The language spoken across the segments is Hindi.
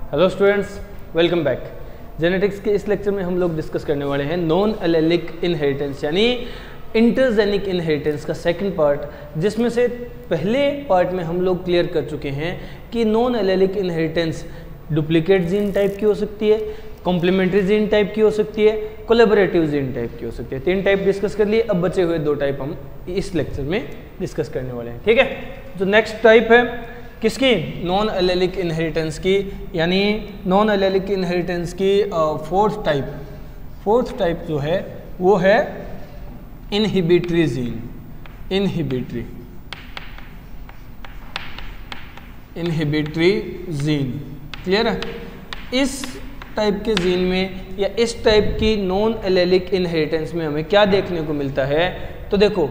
Hello students, welcome back. Genetics के इस लेक्चर में हम लोग डिस्कस करने वाले हैं नॉन एलेलिक इनहेरिटेंस यानी इंटरजेनिक इनहेरिटेंस का सेकंड पार्ट, जिसमें से पहले पार्ट में हम लोग क्लियर कर चुके हैं कि non allelic inheritance duplicate gene type की हो सकती है, कॉम्प्लीमेंट्री जीन टाइप की हो सकती है, कोलैबोरेटिव जीन टाइप की हो सकती है। 3 टाइप डिस्कस कर लिए, अब बचे हुए 2 टाइप हम इस लेक्चर में डिस्कस करने वाले हैं। ठीक है, जो नेक्स्ट टाइप है किसकी, नॉन एलेलिक इनहेरिटेंस की, यानी नॉन एलेलिक इनहेरिटेंस की फोर्थ टाइप जो है वो है inhibitory gene. Inhibitory gene clear है। इस टाइप के जीन में या इस टाइप की नॉन एलेलिक इनहेरिटेंस में हमें क्या देखने को मिलता है, तो देखो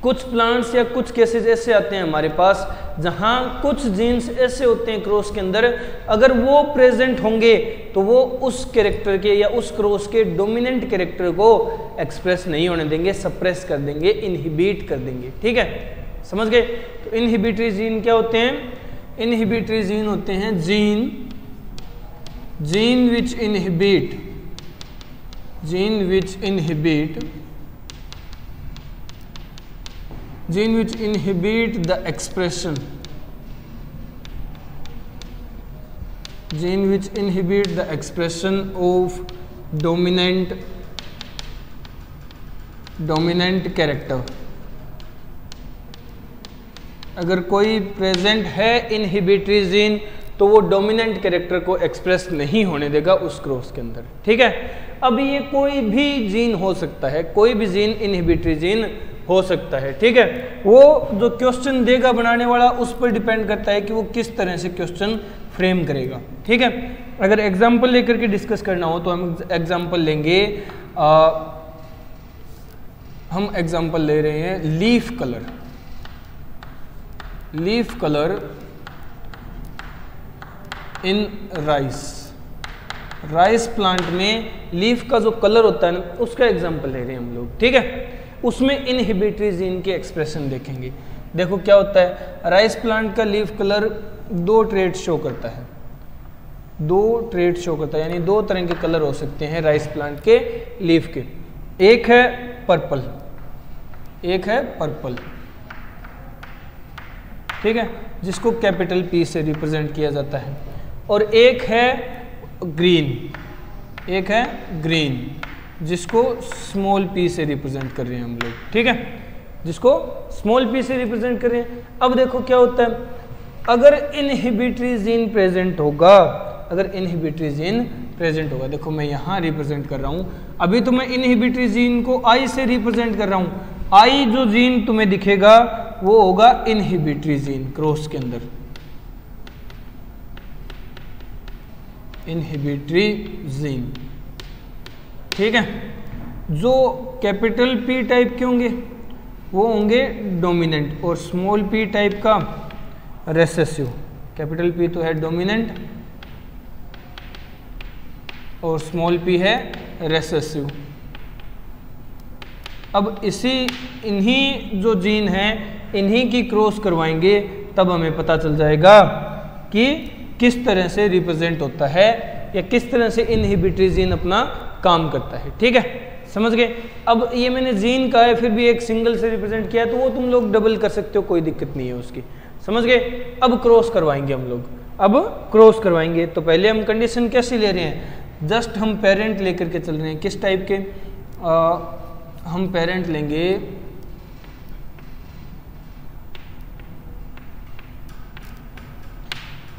कुछ प्लांट्स या कुछ केसेस ऐसे आते हैं हमारे पास जहां कुछ जीन्स ऐसे होते हैं क्रॉस के अंदर, अगर वो प्रेजेंट होंगे तो वो उस कैरेक्टर के या उस क्रॉस के डोमिनेंट कैरेक्टर को एक्सप्रेस नहीं होने देंगे, सप्रेस कर देंगे, इनहिबिट कर देंगे। ठीक है, समझ गए। तो इनहिबिटरी जीन क्या होते हैं? इनहिबिटरी जीन होते हैं gene which inhibit the expression of dominant character। अगर कोई प्रेजेंट है इनहिबिटरी जीन तो वो डोमिनेंट कैरेक्टर को एक्सप्रेस नहीं होने देगा उस क्रॉस के अंदर। ठीक है, अब ये कोई भी जीन हो सकता है, कोई भी जीन इनहिबिटरी जीन हो सकता है। ठीक है, वो जो क्वेश्चन देगा बनाने वाला उस पर डिपेंड करता है कि वो किस तरह से क्वेश्चन फ्रेम करेगा। ठीक है, अगर एग्जांपल लेकर के डिस्कस करना हो तो हम एग्जांपल लेंगे, हम एग्जांपल ले रहे हैं leaf colour in rice plant में लीफ का जो कलर होता है ना, उसका एग्जांपल ले रहे हैं हम लोग। ठीक है, उसमें इनहिबिटरी जीन के एक्सप्रेशन देखेंगे। देखो क्या होता है, राइस प्लांट का लीफ कलर 2 ट्रेट शो करता है, यानी 2 तरह के कलर हो सकते हैं राइस प्लांट के लीफ के। एक है पर्पल, ठीक है, जिसको कैपिटल P से रिप्रेजेंट किया जाता है, और एक है ग्रीन, जिसको स्मॉल p से रिप्रेजेंट कर रहे हैं हम लोग। ठीक है, जिसको स्मॉल p से रिप्रेजेंट कर रहे हैं। अब देखो क्या होता है, अगर इनहिबिटरी जीन प्रेजेंट होगा, देखो मैं यहाँ रिप्रेजेंट कर रहा हूँ, अभी तो मैं इनहिबिटरी जीन को I से रिप्रेजेंट कर रहा हूँ। I जो जीन तुम्हें दिखेगा वो होगा इनहिबिटरी जीन क्रॉस के अंदर, इनहिबिटरी जीन। ठीक है, जो कैपिटल P टाइप के होंगे वो होंगे डोमिनेंट, और स्मॉल p टाइप का रेसेसिव। कैपिटल P तो है डोमिनेंट और स्मॉल p है रेसेसिव। अब इन्हीं जो जीन हैं इन्हीं की क्रॉस करवाएंगे, तब हमें पता चल जाएगा कि किस तरह से रिप्रेजेंट होता है या किस तरह से इनहिबिटरी जीन अपना काम करता है। ठीक है, समझ गए। अब ये मैंने जीन का है, फिर भी एक सिंगल से रिप्रेजेंट किया, तो वो तुम लोग डबल कर सकते हो, कोई दिक्कत नहीं है उसकी। समझ गए। अब क्रॉस करवाएंगे हम लोग, तो पहले हम कंडीशन कैसी ले रहे हैं, जस्ट हम पेरेंट लेकर के चल रहे हैं। किस टाइप के, हम पेरेंट लेंगे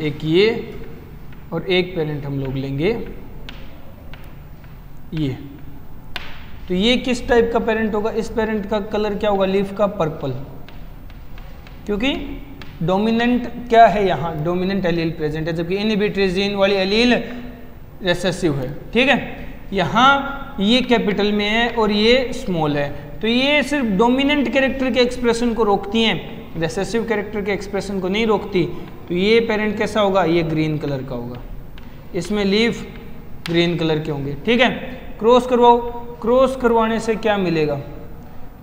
एक ये, और एक पेरेंट हम लोग लेंगे ये। तो ये किस टाइप का पेरेंट होगा, इस पेरेंट का कलर क्या होगा, लीफ का पर्पल, क्योंकि डोमिनेंट क्या है, यहाँ डोमिनेंट एलील प्रेजेंट है, जबकि इनहिबिटरी जीन वाली एलील रेसेसिव है। ठीक है, यहाँ ये कैपिटल में है और ये स्मॉल है, तो ये सिर्फ डोमिनेंट कैरेक्टर के एक्सप्रेशन को रोकती हैं, रेसेसिव कैरेक्टर के एक्सप्रेशन को नहीं रोकती। तो ये पेरेंट कैसा होगा, ये ग्रीन कलर का होगा, इसमें लीफ ग्रीन कलर के होंगे। ठीक है, क्रॉस करवाओ, क्रॉस करवाने से क्या मिलेगा,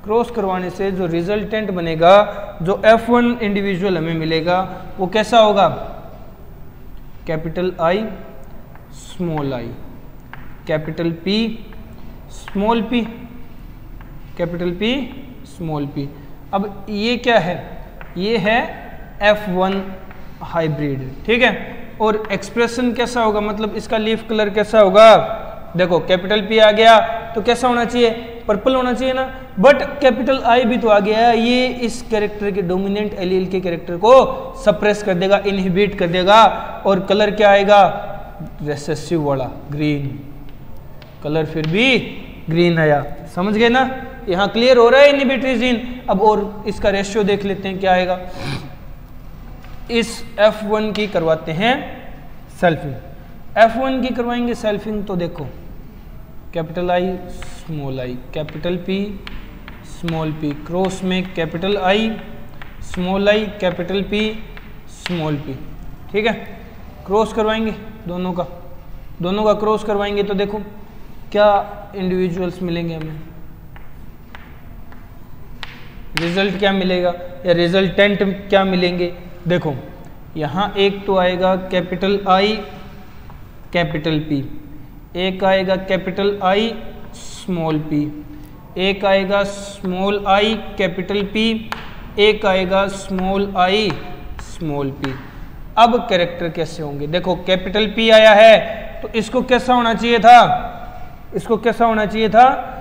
क्रॉस करवाने से जो रिजल्टेंट बनेगा, जो F1 इंडिविजुअल हमें मिलेगा वो कैसा होगा, capital I small I, capital P small P, capital P small P. अब ये क्या है, ये है F1 हाइब्रिड, ठीक है। और एक्सप्रेशन कैसा होगा, मतलब इसका लीफ कलर कैसा होगा, देखो कैपिटल पी आ गया तो कैसा होना चाहिए, पर्पल होना चाहिए ना, बट कैपिटल आई भी तो आ गया, ये इस कैरेक्टर के डोमिनेंट एलील के कैरेक्टर को सप्रेस कर देगा, इनहिबिट कर देगा, और कलर क्या आएगा, रेसेसिव वाला ग्रीन कलर, फिर भी ग्रीन आया, समझ गए ना। यहाँ क्लियर हो रहा है इनहिबिटरी जीन। अब और इसका रेशियो देख लेते हैं क्या आएगा। इस F1 की करवाते हैं सेल्फिंग, F1 की करवाएंगे सेल्फिंग, तो देखो capital I small I, capital P small P, cross में capital I small I, capital P small P, ठीक है। क्रॉस करवाएंगे दोनों का क्रॉस करवाएंगे तो देखो क्या इंडिविजुअल्स मिलेंगे हमें, रिजल्ट क्या मिलेगा या रिजल्टेंट क्या मिलेंगे। देखो यहाँ एक तो आएगा कैपिटल आई कैपिटल पी, एक आएगा कैपिटल आई स्मॉल पी, एक आएगा स्मॉल आई कैपिटल पी, एक आएगा स्मॉल आई स्मॉल पी। अब कैरेक्टर कैसे होंगे, देखो कैपिटल पी आया है तो इसको कैसा होना चाहिए था, इसको कैसा होना चाहिए था,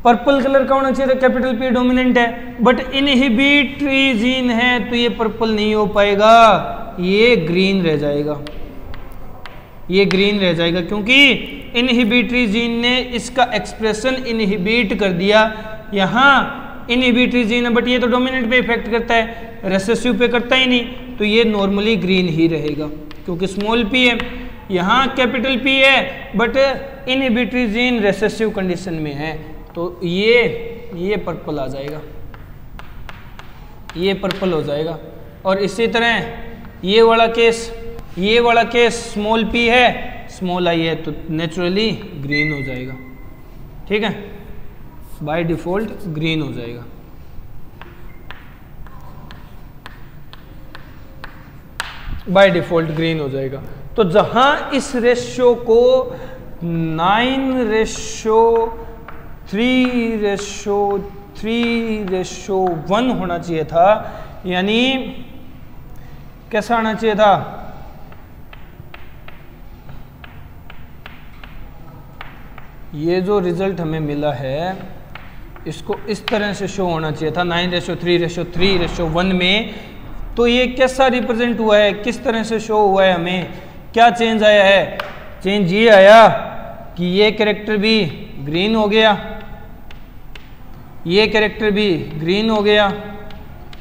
पर्पल कलर का होना चाहिए था, कैपिटल पी डोमिनेंट है, बट इनहिबिटरी जीन है तो ये पर्पल नहीं हो पाएगा, ये ग्रीन रह जाएगा, ये ग्रीन रह जाएगा, क्योंकि इनहिबिटरी जीन ने इसका एक्सप्रेशन इनहिबिट कर दिया। यहाँ इनहिबिटरी जीन है बट ये तो डोमिनेंट पे इफेक्ट करता है, रेसेसिव पे करता ही नहीं, तो ये नॉर्मली ग्रीन ही रहेगा क्योंकि स्मॉल पी है। यहाँ कैपिटल पी है but inhibitory gene recessive condition में है, तो ये पर्पल आ जाएगा, ये पर्पल हो जाएगा। और इसी तरह ये वाला केस स्मॉल पी है स्मॉल आई है तो नेचुरली ग्रीन हो जाएगा, ठीक है, बाय डिफॉल्ट ग्रीन हो जाएगा। बाय डिफॉल्ट ग्रीन हो जाएगा। तो जहां इस रेशियो को 9:3:1 होना चाहिए था, यानी कैसा आना चाहिए था, ये जो रिजल्ट हमें मिला है इसको इस तरह से शो होना चाहिए था 9:3:3:1 में। तो ये कैसा रिप्रेजेंट हुआ है, किस तरह से शो हुआ है, हमें क्या चेंज आया है, चेंज ये आया कि ये कैरेक्टर भी ग्रीन हो गया, ये कैरेक्टर भी ग्रीन हो गया,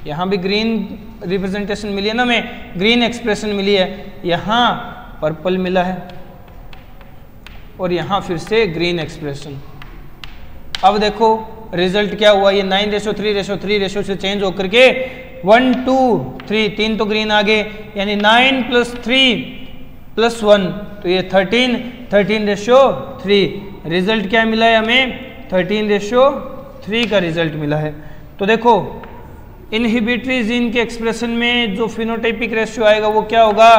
यहाँ भी ग्रीन रिप्रेजेंटेशन मिली है ना, हमें ग्रीन एक्सप्रेशन मिली है, यहाँ पर्पल मिला है और यहाँ फिर से ग्रीन एक्सप्रेशन। अब देखो रिजल्ट क्या हुआ, ये 9:3:3 से चेंज होकर के 1 2 3 3 तो ग्रीन आ गए, यानी 9 + 3 + 1 तो ये 13:3 रिजल्ट क्या मिला है हमें, 13:3 का रिजल्ट मिला है। तो देखो इनहिबिटरी जीन के एक्सप्रेशन में जो फिनोटाइपिक रेशियो आएगा वो क्या होगा,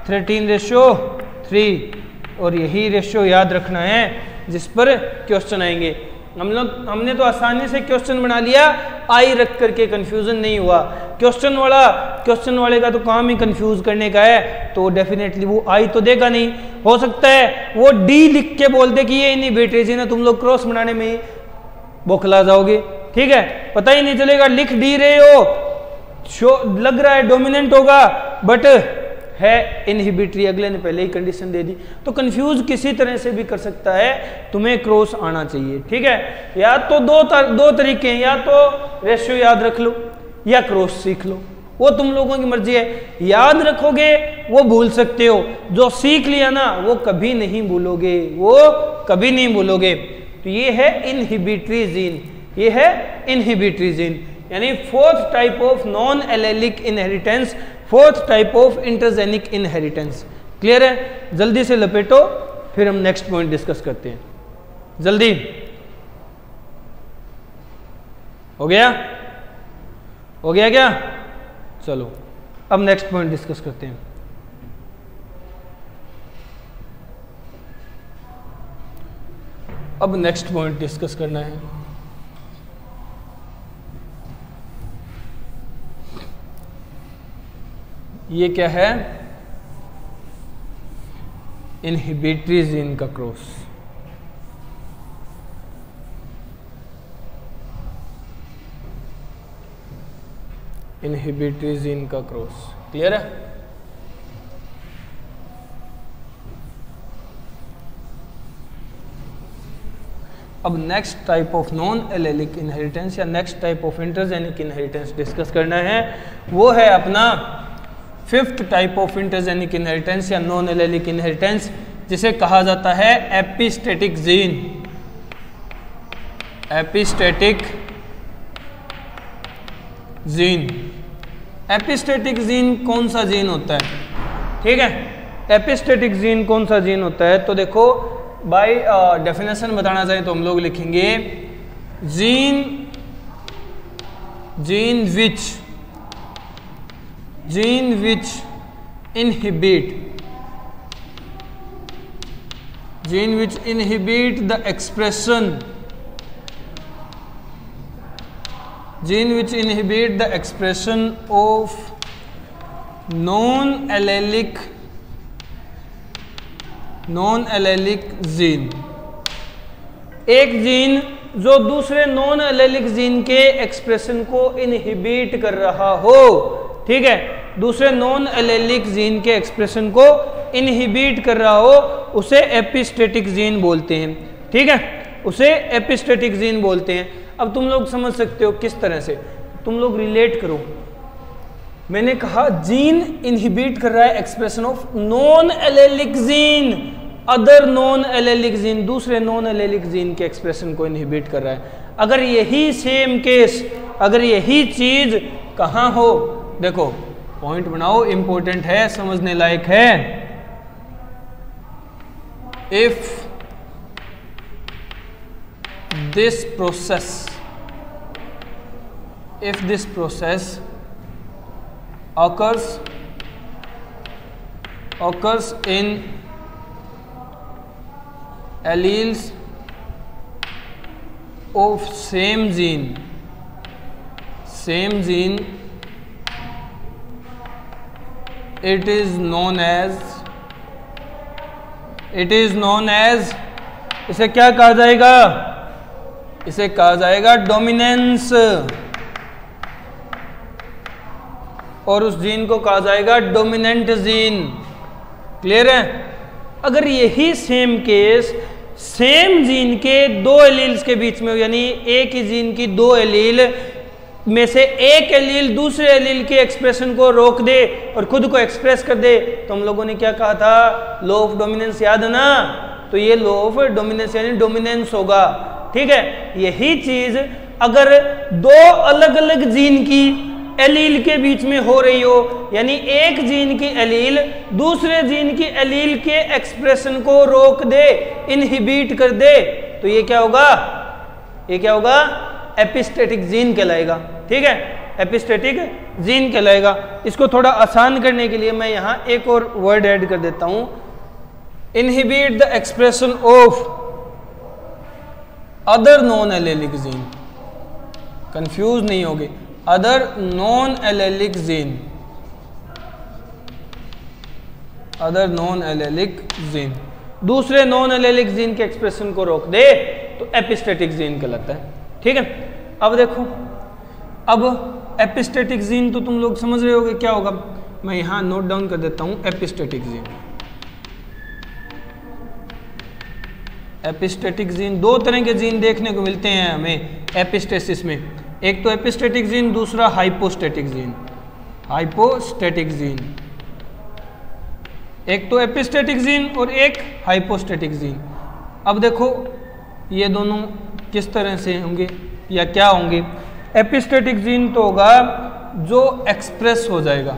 13:3, और यही रेशियो याद रखना है जिस पर क्वेश्चन आएंगे। हमने तो आसानी से क्वेश्चन बना लिया, आई रख करके कंफ्यूजन नहीं हुआ। क्वेश्चन वाले का तो काम ही कंफ्यूज करने का है, तो डेफिनेटली वो आई तो देगा नहीं। हो सकता है वो डी लिख के बोल दे कि ये इनहिबिटरी जीन है, तुम लोग क्रॉस बनाने में ही बौखला जाओगे, ठीक है, पता ही नहीं चलेगा, लिख डी रहे हो, लग रहा है डोमिनेंट होगा बट है इनहिबिटरी, अगले ने पहले ही कंडीशन दे दी, तो कंफ्यूज किसी तरह से भी कर सकता है, तुम्हें क्रॉस आना चाहिए, ठीक है। या तो दो तरीके हैं, या तो रेशियो याद रख लो या क्रॉस सीख लो, वो तुम लोगों की मर्जी है। याद रखोगे वो भूल सकते हो, जो सीख लिया ना वो कभी नहीं भूलोगे, वो कभी नहीं भूलोगे। तो ये है इनहिबिटरी जीन, ये है इनहिबिटरी जीन, यानी 4th type of non allelic inheritance, 4th type of intergenic inheritance. Clear है, जल्दी से लपेटो फिर हम नेक्स्ट पॉइंट डिस्कस करते हैं। जल्दी हो गया क्या, चलो अब नेक्स्ट पॉइंट डिस्कस करते हैं। अब नेक्स्ट पॉइंट डिस्कस करना है। ये क्या है? इनहिबिटरी जीन का क्रॉस। इनहिबिटरी जीन का क्रॉस। क्लियर है? अब next type of non allelic inheritance या next type of intergenic inheritance discuss करना है। वो है अपना fifth type of intergenic inheritance या नॉन एलेलिक इनहेरिटेंस, जिसे कहा जाता है epistatic gene. Epistatic gene. Epistatic gene कौन सा जीन होता है? ठीक है, एपिस्टेटिक जीन कौन सा जीन होता है? तो देखो बाय डेफिनेशन बताना चाहें तो हम लोग लिखेंगे gene which inhibit the expression of non-allelic gene. एक जीन जो दूसरे नॉन एलेलिक जीन के एक्सप्रेशन को इनहिबिट कर रहा हो। ठीक है, दूसरे नॉन एलेलिक जीन के एक्सप्रेशन को इनहिबिट कर रहा हो, उसे एपिस्टेटिक जीन बोलते हैं। ठीक है, उसे एपिस्टेटिक जीन बोलते हैं। अब तुम लोग समझ सकते हो किस तरह से, तुम लोग रिलेट करो। मैंने कहा जीन इनहिबिट कर रहा है expression of non allylic gene, other non allylic gene, दूसरे नॉन एलेलिक जीन के एक्सप्रेशन को इनहिबिट कर रहा है। अगर यही सेम केस, अगर यही चीज कहां हो, देखो पॉइंट बनाओ, इंपॉर्टेंट है, समझने लायक है। If this process occurs in alleles of same gene, it is known as इसे क्या कहा जाएगा? इसे कहा जाएगा डोमिनेंस, और उस जीन को कहा जाएगा डोमिनेंट जीन। क्लियर है? अगर यही सेम केस सेम जीन के दो एलील्स के बीच में हो, यानी एक ही जीन की दो एलील में से एक एलील दूसरे एलील के एक्सप्रेशन को रोक दे और खुद को एक्सप्रेस कर दे, तो हम लोगों ने क्या कहा था? लॉ ऑफ डोमिनेंस, याद है ना? तो ये लॉ ऑफ डोमिनेंस यानी डोमिनेंस होगा। ठीक है, यही चीज अगर दो अलग अलग जीन की एलील के बीच में हो रही हो, यानी एक जीन की एलील दूसरे जीन की एलील के एक्सप्रेशन को रोक दे, इनहिबिट कर दे, तो ये क्या होगा? ये क्या होगा? एपिस्टेटिक जीन कहलाएगा। ठीक है, एपिस्टेटिक जीन कहलाएगा। इसको थोड़ा आसान करने के लिए मैं यहां एक और वर्ड ऐड कर देता हूं, inhibit the expression of other non allylic gene. Confuse नहीं होगे, other non allylic gene, other non allylic gene, दूसरे नॉन एलेलिक जीन के एक्सप्रेशन को रोक दे तो एपिस्टेटिक जीन कहलाता है। ठीक है, अब देखो, अब एपिस्टेटिक जीन तो तुम लोग समझ रहे होगे क्या होगा। मैं यहां नोट डाउन कर देता हूं एपिस्टेटिक जीन। एपिस्टेटिक जीन, दो तरह के जीन देखने को मिलते हैं हमें एपिस्टेसिस में, एक तो एपिस्टेटिक जीन, दूसरा हाइपोस्टेटिक जीन। हाइपोस्टेटिक जीन, एक तो एपिस्टेटिक जीन और एक हाइपोस्टेटिक जीन। अब देखो ये दोनों किस तरह से होंगे या क्या होंगे। एपिस्टेटिक जीन तो होगा जो एक्सप्रेस हो जाएगा।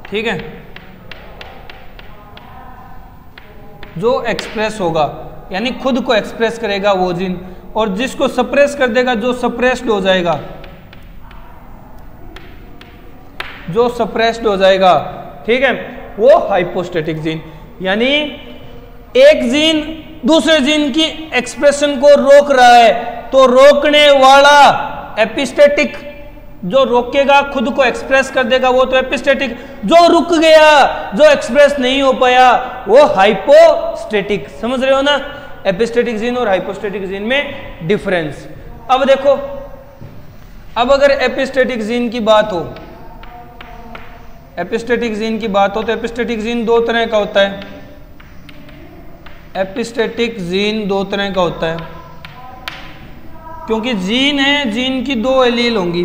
ठीक है, जो एक्सप्रेस होगा यानी खुद को एक्सप्रेस करेगा वो जीन, और जिसको सप्रेस कर देगा, जो सप्रेस्ड हो जाएगा, जो सप्रेस्ड हो जाएगा, ठीक है, वो हाइपोस्टेटिक जीन। यानी एक जीन दूसरे जीन की एक्सप्रेशन को रोक रहा है, तो रोकने वाला एपिस्टेटिक, जो रोकेगा खुद को एक्सप्रेस कर देगा वो तो एपिस्टेटिक, जो रुक गया, जो एक्सप्रेस नहीं हो पाया वो हाइपोस्टेटिक। समझ रहे हो ना एपिस्टेटिक जीन और हाइपोस्टेटिक जीन में डिफरेंस। अब देखो, अब अगर एपिस्टेटिक जीन की बात हो, एपिस्टेटिक जीन की बात हो तो एपिस्टेटिक जीन दो तरह का होता है। एपिस्टेटिक जीन दो तरह का होता है, क्योंकि जीन है, जीन की दो एलील होंगी,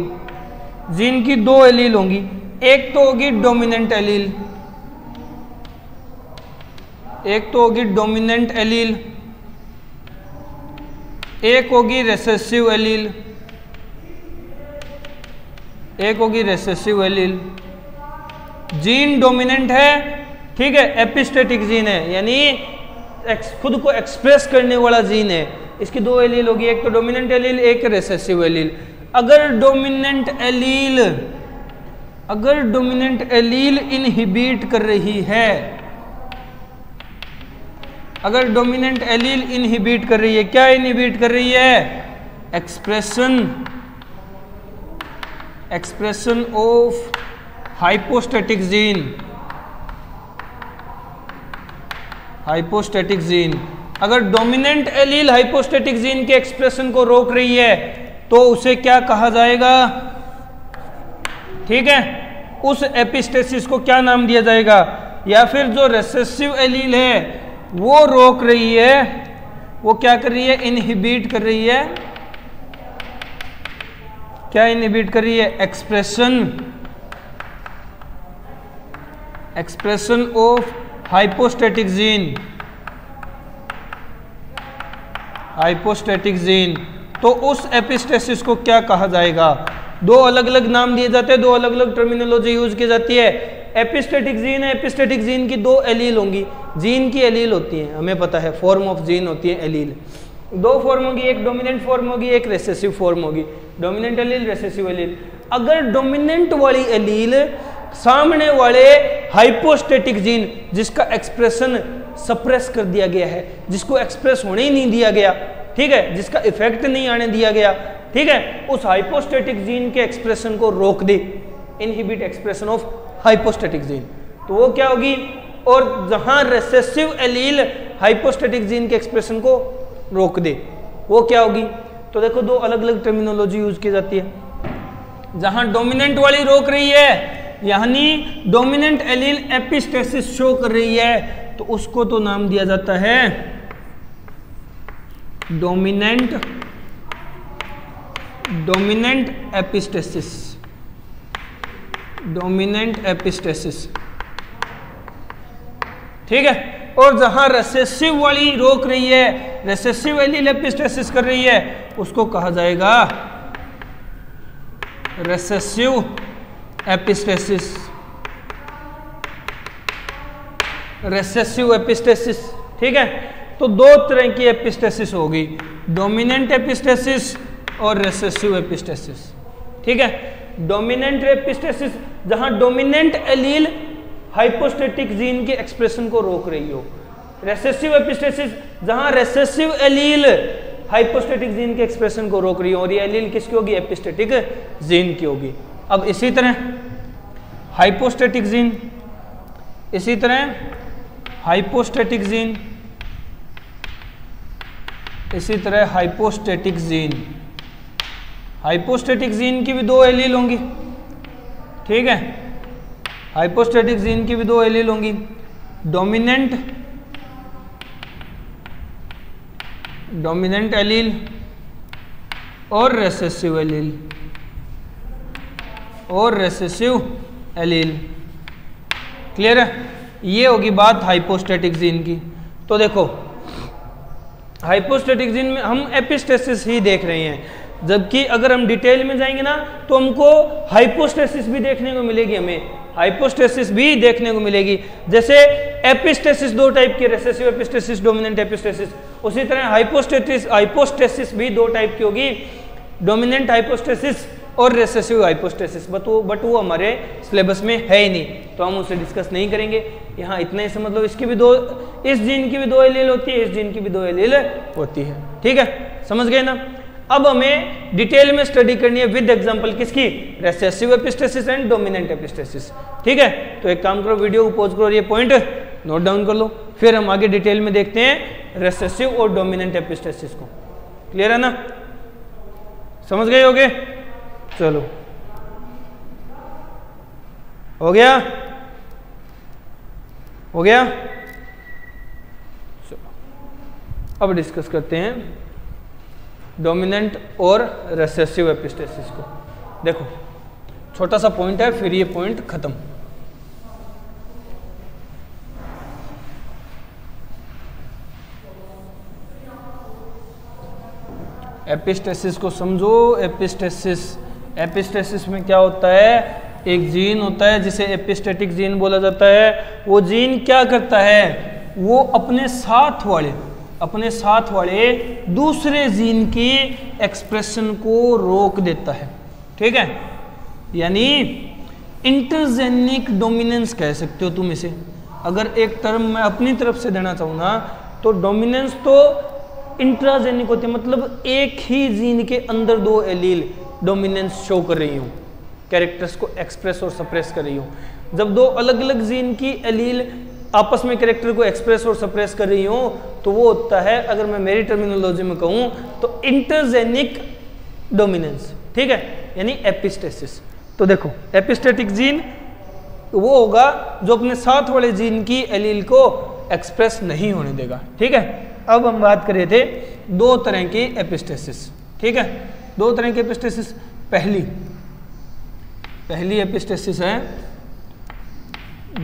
जीन की दो एलील होंगी। एक तो होगी डोमिनेंट एलील, एक तो होगी डोमिनेंट एलील, एक होगी रिसेसिव एलील, एक होगी रिसेसिव एलील। जीन डोमिनेंट है, ठीक है, एपिस्टेटिक जीन है, यानी खुद को एक्सप्रेस करने वाला जीन है। इसकी दो एलील होगी, एक तो डोमिनेंट एलील, एक रिसेसिव एलील। अगर डोमिनेंट एलील इनहिबिट कर रही है, अगर डोमिनेंट एलील इनहिबिट कर रही है, क्या इनहिबिट कर रही है? Expression of hypostatic gene, hypostatic gene. अगर डोमिनेंट एलील हाइपोस्टेटिक जीन के एक्सप्रेशन को रोक रही है तो उसे क्या कहा जाएगा? ठीक है, उस एपिस्टेसिस को क्या नाम दिया जाएगा? या फिर जो रिसेसिव एलील है वो रोक रही है, वो क्या कर रही है? इनहिबिट कर रही है। क्या इनहिबिट कर रही है? Expression of hypostatic gene, hypostatic gene. तो उस एपिस्टेसिस को क्या कहा जाएगा? दो अलग अलग नाम दिए जाते हैं, दो अलग अलग टर्मिनोलॉजी यूज की जाती है। एपिस्टेटिक जीन है, एपिस्टेटिक जीन की दो एलील होंगी, जीन की एलील होती है, हमें पता है, फॉर्म ऑफ जीन होती है एलील। दो फॉर्म होगी, एक डोमिनेंट फॉर्म होगी, एक रिसेसिव फॉर्म होगी। Dominant allele, recessive allele. अगर डोमिनेंट वाली एलील सामने वाले हाइपोस्टेटिक जीन जिसका एक्सप्रेशन सप्रेस कर दिया गया है, जिसको एक्सप्रेस होने ही नहीं दिया गया, ठीक है, जिसका इफेक्ट नहीं आने दिया गया, ठीक है, उस हाइपोस्टेटिक जीन के एक्सप्रेशन को रोक दे, inhibit expression of hypostatic gene, तो वो क्या होगी? और जहां रिसेसिव एलील हाइपोस्टेटिक जीन के एक्सप्रेशन को रोक दे, वो क्या होगी? तो देखो, दो अलग अलग टर्मिनोलॉजी यूज की जाती है। जहां डोमिनेंट वाली रोक रही है, यानी डोमिनेंट एलील एपिस्टेसिस शो कर रही है, तो उसको तो नाम दिया जाता है डोमिनेंट एपिस्टेसिस, डोमिनेंट एपिस्टेसिस, ठीक है। और जहां रिसेसिव वाली रोक रही है, रिसेसिव एलील एपिस्टेसिस कर रही है, उसको कहा जाएगा रिसेसिव एपिस्टेसिस, रिसेसिव एपिस्टेसिस, ठीक है। तो दो तरह की एपिस्टेसिस होगी, डोमिनेंट एपिस्टेसिस और रिसेसिव एपिस्टेसिस, ठीक है। डोमिनेंट एपिस्टेसिस जहां डोमिनेंट एलील हाइपोस्टेटिक जीन के एक्सप्रेशन को रोक रही हो। रिसेसिव एपिस्टेसिस जहां रिसेसिव एलील हाइपोस्टेटिक जीन के एक्सप्रेशन को रोक रही हो, और ये एलील किसकी होगी? एपिस्टेटिक जीन की होगी। अब इसी तरह हाइपोस्टेटिक जीन, इसी तरह हाइपोस्टेटिक जीन, इसी तरह हाइपोस्टेटिक जीन, हाइपोस्टेटिक जीन की भी दो एलील होंगी, ठीक है। हाइपोस्टेटिक जीन की भी दो एलील होंगी, डोमिनेंट एलील और रिसेसिव एलील, और रिसेसिव एलील। क्लियर है? ये होगी बात हाइपोस्टेटिक जीन की। तो देखो, हाइपोस्टेटिक जीन में हम एपिस्टेसिस ही देख रहे हैं, जबकि अगर हम डिटेल में जाएंगे ना तो हमको हाइपोस्टेसिस भी देखने को मिलेगी, हमें हाइपोस्टेसिस भी देखने को मिलेगी। जैसे एपिस्टेसिस दो टाइप की, रिसेसिव एपिस्टेसिस, डोमिनेंट एपिस्टेसिस, उसी तरह हाइपोस्टेसिस भी दो टाइप की होगी, डोमिनेंट हाइपोस्टेसिस, और रेसेसिव हाइपोस्टेसिस, बट वो हमारे सिलेबस में है ही नहीं, तो हम उसे डिस्कस नहीं करेंगे। यहाँ इतना ही समझ लो, इसकी भी दो, इस जीन की भी 2 एलील होती है, इस जीन की भी 2 एलील होती है। ठीक है, समझ गए ना। अब हमें डिटेल में स्टडी करनी है विद एग्जांपल, किसकी? Recessive epistasis and dominant epistasis. ठीक है, तो एक काम करो, वीडियो को पॉज करो और ये पॉइंट नोट डाउन कर लो, फिर हम आगे डिटेल में देखते हैं रेसेसिव और डोमिनेंट एपिस्टेसिस को। क्लियर है ना, समझ गए होगे? चलो, हो गया, हो गया। चलो अब डिस्कस करते हैं डोमिनेंट और रेसेसिव एपिस्टेसिस को। देखो, छोटा सा पॉइंट है, फिर ये पॉइंट खत्म। एपिस्टेसिस को समझो। एपिस्टेसिस में क्या होता है? एक जीन होता है जिसे एपिस्टेटिक जीन बोला जाता है। वो जीन क्या करता है? वो अपने साथ वाले दूसरे जीन की एक्सप्रेशन को रोक देता है। ठीक है, यानी इंटरजेनिक डोमिनेंस कह सकते हो तुम इसे। अगर एक टर्म मैं अपनी तरफ से देना चाहूँ ना, तो डोमिनेंस तो इंट्राजेनिक होती है, मतलब एक ही जीन के अंदर 2 एलील डोमिनेंस शो कर रही हूँ, कैरेक्टर्स को एक्सप्रेस और सप्रेस कर रही हूँ। जब 2 अलग अलग जीन की एलील आपस में कैरेक्टर को एक्सप्रेस और सप्रेस कर रही हूँ, तो वो होता है, अगर मैं मेरी टर्मिनोलॉजी में कहूँ तो इंटरजेनिक डोमिनेंस। ठीक है, यानी एपिस्टेसिस। तो देखो, एपिस्टेटिक जीन वो होगा जो अपने साथ वाले जीन की एलील को एक्सप्रेस नहीं होने देगा। ठीक है, अब हम बात कर रहे थे 2 तरह की एपिस्टेसिस। ठीक है, 2 तरह की एपिस्टेसिस। पहली एपिस्टेसिस है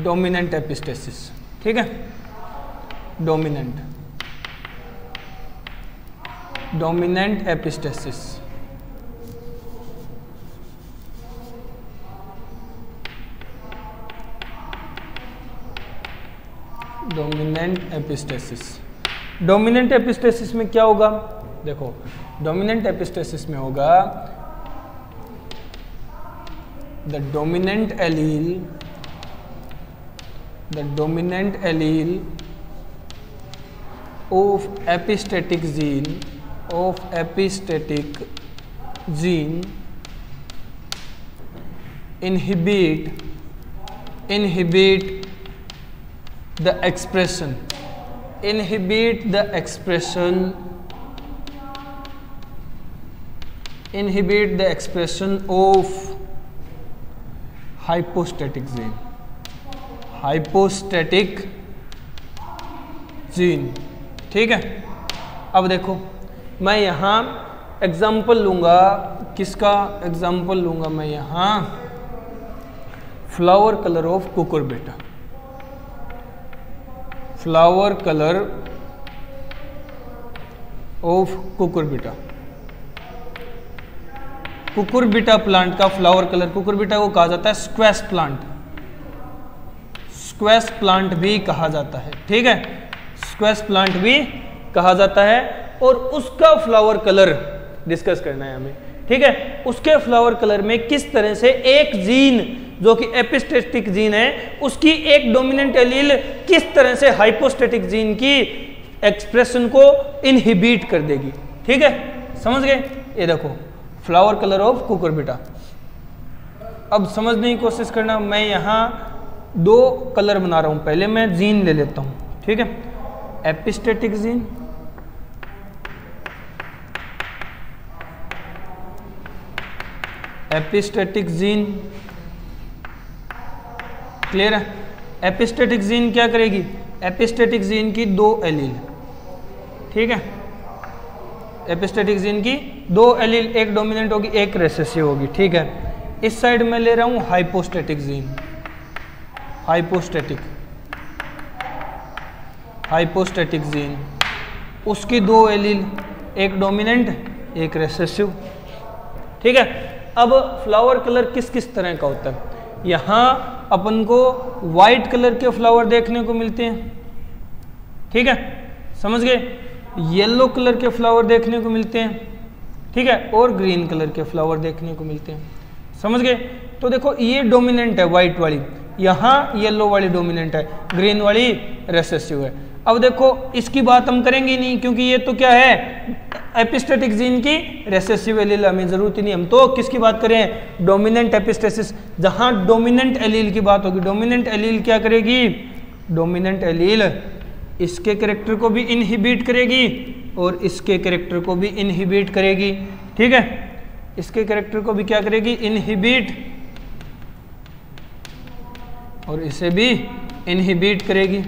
डोमिनेंट एपिस्टेसिस। ठीक है, डोमिनेंट एपिस्टेसिस। डोमिनेंट एपिस्टेसिस में क्या होगा? देखो, डोमिनेंट एपिस्टेसिस में होगा the dominant allele of epistatic gene inhibit the expression of hypostatic gene। ठीक है, अब देखो, मैं यहाँ एग्जाम्पल लूँगा, किसका एग्जाम्पल लूँगा मैं यहाँ? Flower colour of Cucurbita. Flower colour of Cucurbita. Cucurbita plant का फ्लावर कलर, कुकुरबिटा को कहा जाता है स्क्वैश प्लांट भी कहा जाता है। ठीक है, स्क्वैश प्लांट भी कहा जाता है, और उसका फ्लावर कलर डिस्कस करना है हमें। ठीक है, उसके फ्लावर कलर में किस तरह से एक जीन जो कि एपिस्टेटिक जीन है, उसकी एक डोमिनेंट एलील किस तरह से हाइपोस्टेटिक जीन की एक्सप्रेशन को इनहिबिट कर देगी। ठीक है, समझ गए? ये देखो, फ्लावर कलर ऑफ कुकुरबिटा। अब समझने की कोशिश करना, मैं यहाँ 2 कलर बना रहा हूँ। पहले मैं जीन ले लेता हूँ। ठीक है, एपिस्टेटिक जीन, क्लियर है? एपिस्टेटिक जीन क्या करेगी? एपिस्टेटिक जीन की 2 एलील। ठीक है, एपिस्टेटिक जीन की 2 एलील, एक डोमिनेंट होगी, एक रेसेसिव होगी। ठीक है, इस साइड में ले रहा हूं हाइपोस्टेटिक जीन। हाइपोस्टेटिक जीन, उसकी 2 एलील, एक डोमिनेंट, एक रेसेसिव। ठीक है, अब फ्लावर कलर किस किस तरह का होता है? यहाँ अपन को वाइट कलर के फ्लावर देखने को मिलते हैं। ठीक है, समझ गए? येलो कलर के फ्लावर देखने को मिलते हैं। ठीक है, और ग्रीन कलर के फ्लावर देखने को मिलते हैं। समझ गए? तो देखो ये डोमिनेंट है व्हाइट वाली, यहाँ येलो वाली डोमिनेंट है, ग्रीन वाली रेसेसिव है। अब देखो इसकी बात हम करेंगे नहीं, क्योंकि ये तो क्या है, एपिस्टेटिक जीन की रेसेसिव एलील, हमें जरूरत ही नहीं। हम तो किसकी बात करें, डोमिनेंट एपिस्टेसिस, जहां डोमिनेंट एलील की बात होगी। डोमिनेंट एलील क्या करेगी, डोमिनेंट एलील इसके कैरेक्टर को भी इनहिबिट करेगी और इसके कैरेक्टर को भी इनहिबिट करेगी। ठीक है, इसके कैरेक्टर को भी क्या करेगी, इनहिबिट, और इसे भी इनहिबिट करेगी।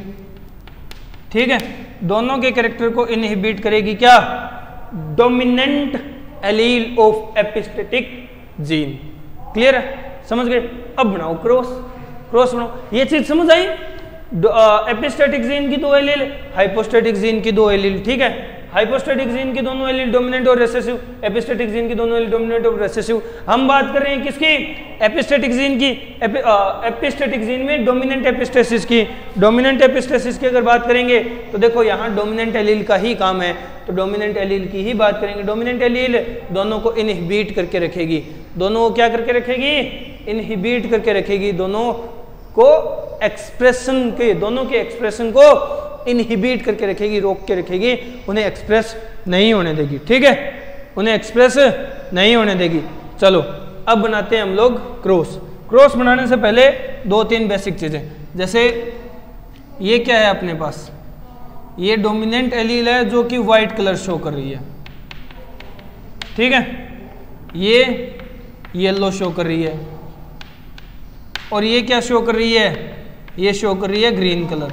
ठीक है, दोनों के कैरेक्टर को इनहिबिट करेगी क्या, dominant allele of epistatic gene. Clear है, समझ गए? अब बनाओ क्रॉस, क्रॉस बनाओ। ये चीज समझ आई? एपिस्टेटिक जीन की 2 एलील, हाइपोस्टेटिक जीन की 2 एलील। ठीक है, हाइपोस्टेटिक जीन की दोनों एलील डोमिनेंट और रेसेसिव, एपिस्टेटिक जीन की दोनों एलील डोमिनेंट और रेसेसिव। हम बात कर रहे हैं किसकी, एपिस्टेटिक जीन की। एपिस्टेटिक जीन में डोमिनेंट एपिस्टेसिस की। डोमिनेंट एपिस्टेसिस की अगर बात करेंगे तो देखो यहाँ डोमिनेंट एलील का ही काम है, तो डोमिनेंट एलील की ही बात करेंगे। डोमिनेंट एलील दोनों को इनहिबिट करके रखेगी, दोनों को क्या करके रखेगी, इनहिबिट करके रखेगी, दोनों को एक्सप्रेशन के, दोनों के एक्सप्रेशन को इनहिबिट करके रखेगी, रोक के रखेगी, उन्हें एक्सप्रेस नहीं होने देगी। ठीक है, उन्हें एक्सप्रेस नहीं होने देगी। चलो अब बनाते हैं हम लोग क्रॉस। क्रॉस बनाने से पहले 2-3 बेसिक चीजें, जैसे ये क्या है अपने पास, ये डोमिनेंट एलील है जो कि व्हाइट कलर शो कर रही है। ठीक है, ये येलो शो कर रही है, और ये क्या शो कर रही है, ये शो कर रही है ग्रीन कलर।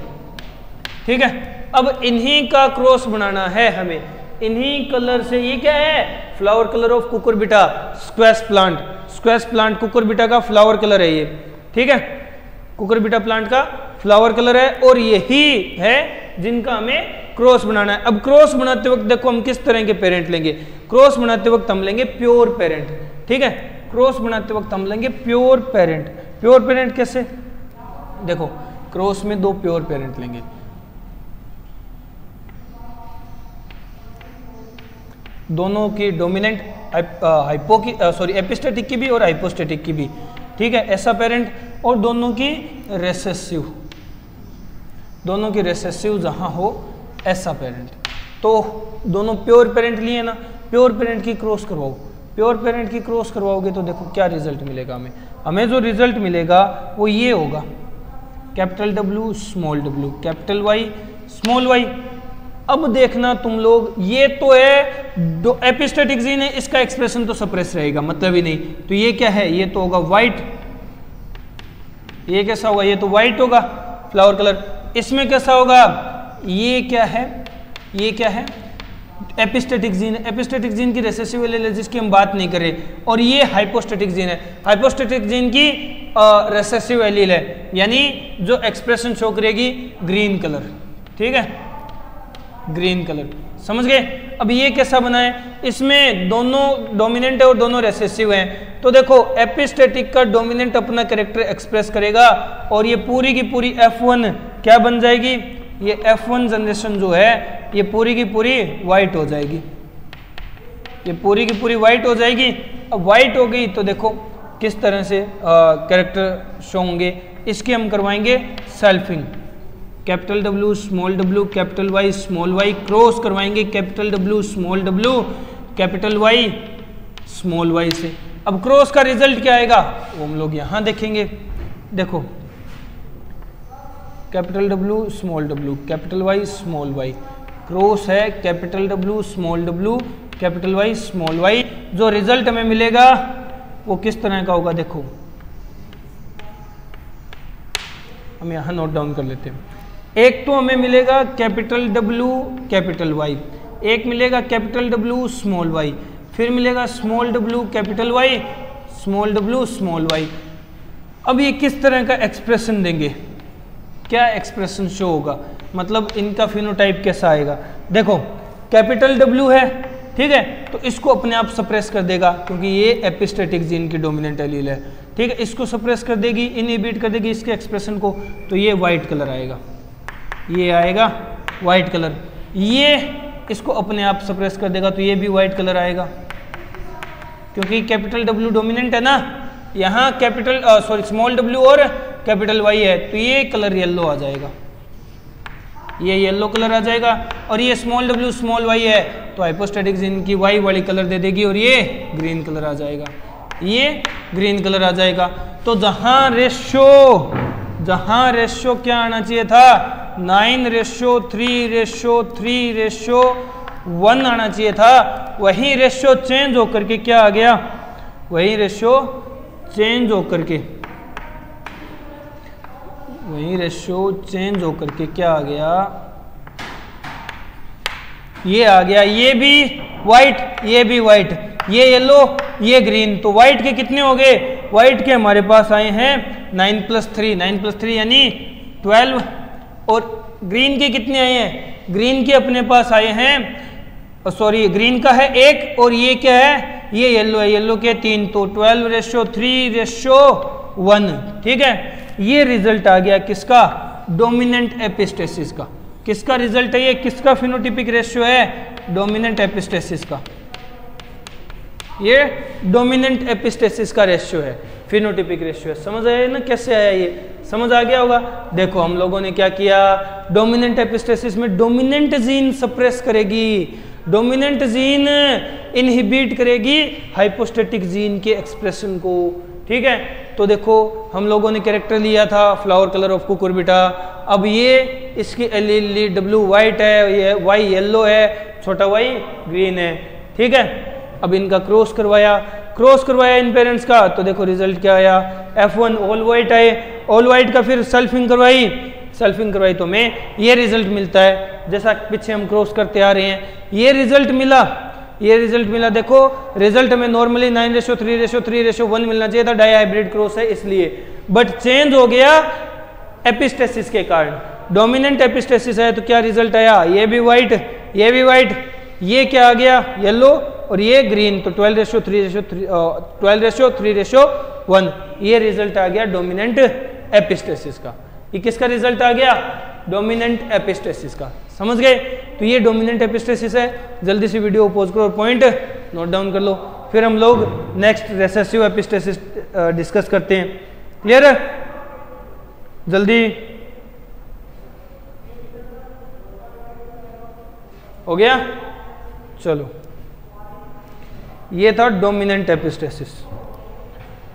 ठीक है, अब इन्हीं का क्रॉस बनाना है हमें, इन्हीं कलर से। ये क्या है, flower colour of Cucurbita squash plant. Squash plant Cucurbita का फ्लावर कलर है ये। ठीक है, कुकुरबिटा प्लांट का फ्लावर कलर है, और यही है जिनका हमें क्रॉस बनाना है। अब क्रॉस बनाते वक्त देखो हम किस तरह के पेरेंट लेंगे। क्रॉस बनाते वक्त हम लेंगे प्योर पेरेंट। ठीक है, क्रॉस बनाते वक्त हम लेंगे प्योर पेरेंट। प्योर पेरेंट कैसे, देखो क्रॉस में 2 प्योर पेरेंट लेंगे। दोनों की डोमिनेंट हाइपो की एपिस्टेटिक की भी और हाइपोस्टेटिक की भी। ठीक है, ऐसा पेरेंट, और दोनों की रेसेसिव, दोनों की रेसेसिव जहां हो ऐसा पेरेंट। तो दोनों प्योर पेरेंट लिए ना, प्योर पेरेंट की क्रॉस करवाओ। प्योर पेरेंट की क्रॉस करवाओगे तो देखो क्या रिजल्ट मिलेगा हमें। हमें जो रिजल्ट मिलेगा वो ये होगा, capital W small w, capital Y small y। अब देखना तुम लोग, ये तो है एपिस्टेटिक जीन है, इसका एक्सप्रेशन तो सप्रेस रहेगा, मतलब ही नहीं। तो ये क्या है, ये तो होगा व्हाइट। ये कैसा होगा, ये तो व्हाइट होगा फ्लावर कलर। इसमें कैसा होगा, ये क्या है, ये क्या है, एपिस्टेटिक जीन है। एपिस्टेटिक जीन की रेसेसिव एलील है जिसकी हम बात नहीं कर रहे, और ये हाइपोस्टेटिक जीन है। हाइपोस्टेटिक जीन की रेसेसिव एलील है, यानी जो एक्सप्रेशन शो करेगी ग्रीन कलर। ठीक है, ग्रीन कलर, समझ गए? अब ये कैसा बना है, इसमें दोनों डोमिनेंट है और दोनों रेसेसिव हैं। तो देखो एपिस्टेटिक का डोमिनेंट अपना कैरेक्टर एक्सप्रेस करेगा, और ये पूरी की पूरी F1 क्या बन जाएगी, ये F1 जनरेशन जो है ये पूरी की पूरी वाइट हो जाएगी, ये पूरी की पूरी वाइट हो जाएगी। अब वाइट हो गई तो देखो किस तरह से कैरेक्टर शो होंगे। इसके हम करवाएंगे selfing, capital W small w, capital Y small y, cross करवाएंगे capital W small w, capital Y small y से। अब क्रॉस का रिजल्ट क्या आएगा वो हम लोग यहां देखेंगे। देखो capital W small w, capital Y small y, cross है capital W small w, capital Y small y। जो रिजल्ट हमें मिलेगा वो किस तरह का होगा, देखो हम यहां नोट डाउन कर लेते हैं। एक तो हमें मिलेगा कैपिटल W कैपिटल Y, एक मिलेगा कैपिटल W स्मॉल y, फिर मिलेगा small w capital Y, small w small y। अब ये किस तरह का एक्सप्रेशन देंगे, क्या एक्सप्रेशन शो होगा, मतलब इनका फिनोटाइप कैसा आएगा। देखो कैपिटल W है, ठीक है, तो इसको अपने आप सप्रेस कर देगा क्योंकि ये एपिस्टेटिक जीन की डोमिनेंट एलील है। ठीक है, इसको सप्रेस कर देगी, इनहिबिट कर देगी इसके एक्सप्रेशन को, तो ये वाइट कलर आएगा, ये आएगा वाइट कलर। ये इसको अपने आप सप्रेस कर देगा तो ये भी वाइट कलर आएगा। क्योंकि कैपिटल W डोमिनेंट है ना, यहाँ कैपिटल स्मॉल w और कैपिटल Y है, तो ये कलर येलो आ जाएगा, ये येलो कलर आ जाएगा। और ये स्मॉल w स्मॉल y है तो हाइपोस्टैटिक जीन की y वाली कलर दे देगी और ये ग्रीन कलर आ जाएगा, ये ग्रीन कलर आ जाएगा। तो जहां रेशो क्या आना चाहिए था, 9:3:3:1 आना चाहिए था, वही रेशो चेंज होकर के क्या आ गया, वही रेशो चेंज होकर के क्या आ गया, ये आ गया, ये भी व्हाइट, ये भी व्हाइट, ये येलो, ये ग्रीन। तो व्हाइट के कितने हो गए, व्हाइट के हमारे पास आए हैं 9 + 3 यानी 12, और ग्रीन के कितने आए हैं, ग्रीन के अपने पास आए हैं, सॉरी ग्रीन का है 1 और ये क्या है, ये येलो है, येलो के 3, तो 12:3:1। ठीक है, ये रिजल्ट आ गया किसका, डोमिनेंट एपिस्टेसिस का। किसका रिजल्ट है ये, किसका फिनोटिपिक रेशियो है, डोमिनेंट एपिस्टेसिस का। ये डोमिनेंट एपिस्टेसिस का रेशियो है, फिनोटिपिक रेशियो है। समझ आया ना कैसे आया, ये समझ आ गया होगा। देखो हम लोगों ने क्या किया, डोमिनेंट एपिस्टेसिस में डोमिनेंट जीन सप्रेस करेगी, डोमिनेंट जीन इनहिबिट करेगी हाइपोस्टैटिक जीन के एक्सप्रेशन को। ठीक है, तो देखो हम लोगों ने कैरेक्टर लिया था फ्लावर कलर ऑफ कुकुरबिटा। अब ये इसकी एलीली W वाइट है, ये Y येलो है, छोटा y ग्रीन है। ठीक है, अब इनका क्रॉस करवाया इन पेरेंट्स का, तो देखो रिजल्ट क्या आया, F1 ऑल वाइट आए, ऑल वाइट का फिर सेल्फिंग करवाई तो हमें ये रिजल्ट मिलता है, जैसा पीछे हम क्रॉस करते आ रहे हैं, ये रिजल्ट मिला। देखो रिजल्ट में नॉर्मली 9:3:3:1 मिलना चाहिए था, डाई हाइब्रिड क्रॉस है इसलिए, बट चेंज हो गया एपिस्टेसिस के कारण। डोमिनेंट एपिस्टेसिस है तो क्या रिजल्ट आया, ये भी व्हाइट, ये क्या आ गया, येलो, और ये ग्रीन, तो 12:3:1 ये रिजल्ट आ गया डोमिनेंट एपिस्टेसिस का। ये किसका रिजल्ट आ गया, डोमिनेंट एपिस्टेसिस का। समझ गए, तो ये डोमिनेंट एपिस्टेसिस है। जल्दी से वीडियो पॉज करो और पॉइंट नोट डाउन कर लो, फिर हम लोग नेक्स्ट रेसेसिव एपिस्टेसिस डिस्कस करते हैं। क्लियर है, जल्दी हो गया, चलो ये था डोमिनेंट एपिस्टेसिस।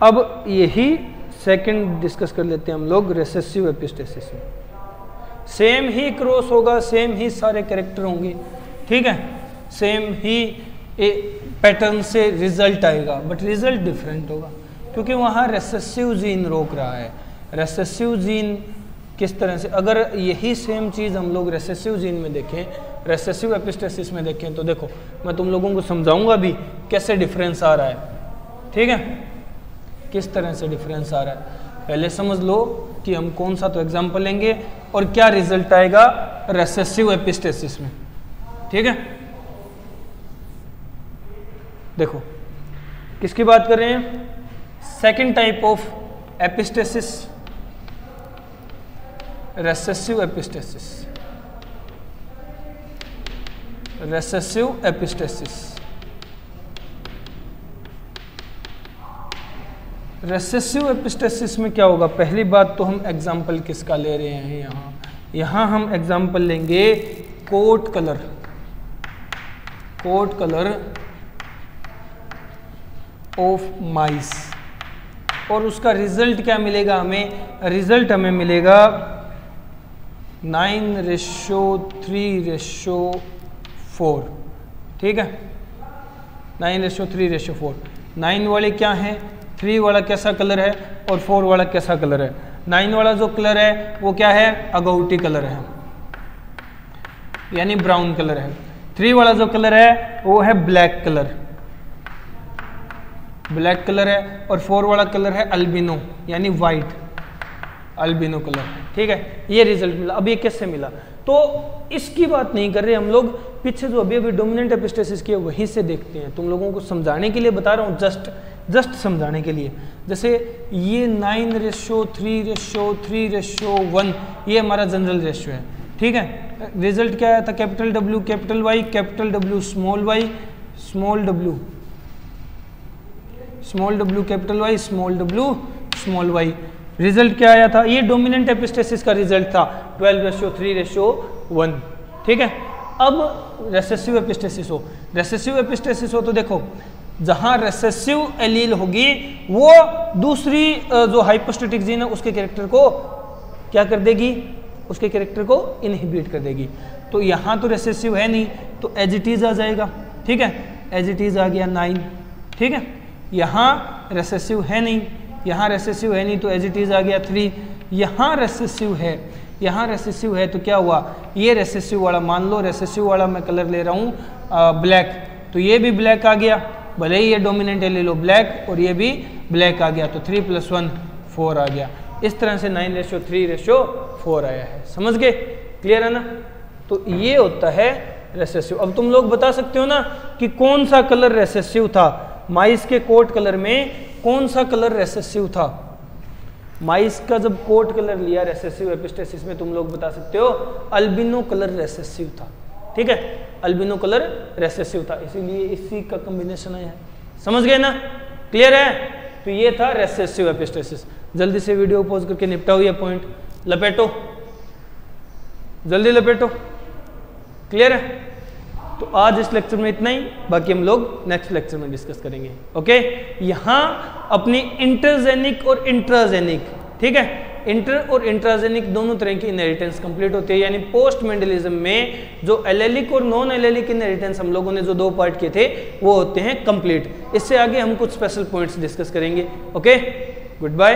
अब यही सेकंड डिस्कस कर लेते हैं हम लोग रेसेसिव एपिस्टेसिस में। सेम ही क्रॉस होगा, सेम ही सारे कैरेक्टर होंगे, ठीक है, सेम ही पैटर्न से रिजल्ट आएगा, बट रिजल्ट डिफरेंट होगा क्योंकि वहाँ रेसेसिव जीन रोक रहा है। रेसेसिव जीन किस तरह से, अगर यही सेम चीज़ हम लोग रेसेसिव जीन में देखें, रेसेसिव एपिस्टेसिस में देखें, तो देखो मैं तुम लोगों को समझाऊंगा भी कैसे डिफरेंस आ रहा है। ठीक है, किस तरह से डिफरेंस आ रहा है, पहले समझ लो कि हम कौन सा तो एग्जाम्पल लेंगे और क्या रिजल्ट आएगा रेसेसिव एपिस्टेसिस में। ठीक है, देखो किसकी बात कर रहे हैं, second type of epistasis, recessive epistasis. Recessive epistasis, recessive epistasis में क्या होगा, पहली बात तो हम एग्जाम्पल किसका ले रहे हैं, यहाँ हम एग्जाम्पल लेंगे कोट कलर ऑफ माइस, और उसका रिजल्ट क्या मिलेगा हमें, रिजल्ट हमें मिलेगा 9:3:4। ठीक है, 9:3:4। 9 वाले क्या है, 3 वाला कैसा कलर है और 4 वाला कैसा कलर है। 9 वाला जो कलर है वो क्या है, अगौटी कलर है, यानी ब्राउन कलर है। 3 वाला जो कलर है वो है ब्लैक कलर है, और 4 वाला कलर है अल्बिनो, यानी वाइट अल्बिनो कलर। ठीक है, ये रिजल्ट मिला। अब ये कैसे मिला, तो इसकी बात नहीं कर रहे हम लोग, पीछे जो अभी डोमिनेंट एपिस्टेसिस की है वहीं से देखते हैं। तुम लोगों को समझाने के लिए बता रहा हूँ, जस्ट समझाने के लिए। जैसे ये 9:3:1 ये हमारा जनरल रेशियो है। ठीक है, रिजल्ट क्या आया था, capital W capital Y, capital W small y small w, small w capital Y, small w small y। Result क्या आया था? ये डोमिनेंट एपिस्टेसिस का रिजल्ट था 12:3:1। ठीक है। अब रेसेसिव एपिस्टेसिस हो, रेसेसिव एपिस्टेसिस हो तो देखो जहां रेसेसिव एलील होगी वो दूसरी जो हाइपोस्टेटिक जीन है उसके कैरेक्टर को क्या कर देगी? उसके कैरेक्टर को इनहिबिट कर देगी। तो यहाँ तो रेसेसिव है नहीं तो एज इट इज आ जाएगा। ठीक है, एज इट इज आ गया 9। ठीक है, यहाँ रेसेसिव है नहीं, यहाँ रेसेसिव है नहीं तो एज इट इज आ गया 3। यहाँ रेसेसिव है, यहाँ रेसेसिव है तो क्या हुआ? ये रेसेसिव वाला मान लो, रेसेसिव वाला मैं कलर ले रहा हूँ ब्लैक, तो ये भी ब्लैक आ गया, भले ही ये डोमिनेंट ले लो ब्लैक और ये भी ब्लैक आ गया, तो 3 + 1 4 आ गया। इस तरह से 9:3:4 आया है। समझ गए? क्लियर है ना? तो ये होता है रेसेसिव। अब तुम लोग बता सकते हो ना कि कौन सा कलर रेसेसिव था? माइस के कोट कलर में कौन सा कलर रेसेसिव था? माइस का जब कोट कलर लिया रेसेसिव एपिस्टेसिस में, तुम लोग बता सकते हो अल्बिनो कलर रेसेसिव था। ठीक है, अल्बिनो कलर रेसेसिव था, इसीलिए इसी का कॉम्बिनेशन है। समझ गए ना? क्लियर है? तो ये था रेसेसिव एपिस्टेसिस। जल्दी से वीडियो पॉज करके निपटाओ ये पॉइंट, लपेटो, जल्दी लपेटो। क्लियर है? तो आज इस लेक्चर में इतना ही, बाकी हम लोग नेक्स्ट लेक्चर में डिस्कस करेंगे। ओके, यहाँ अपनी इंटरजेनिक और इंट्राजेनिक, ठीक है, इंटर और इंट्राजेनिक दोनों तरह की इनहेरिटेंस कंप्लीट होती है। यानी पोस्ट मेंडलिज्म में जो एलेलिक और नॉन एलेलिक इनहेरिटेंस हम लोगों ने जो 2 पार्ट किए थे वो होते हैं कंप्लीट। इससे आगे हम कुछ स्पेशल पॉइंट्स डिस्कस करेंगे। Okay, good bye.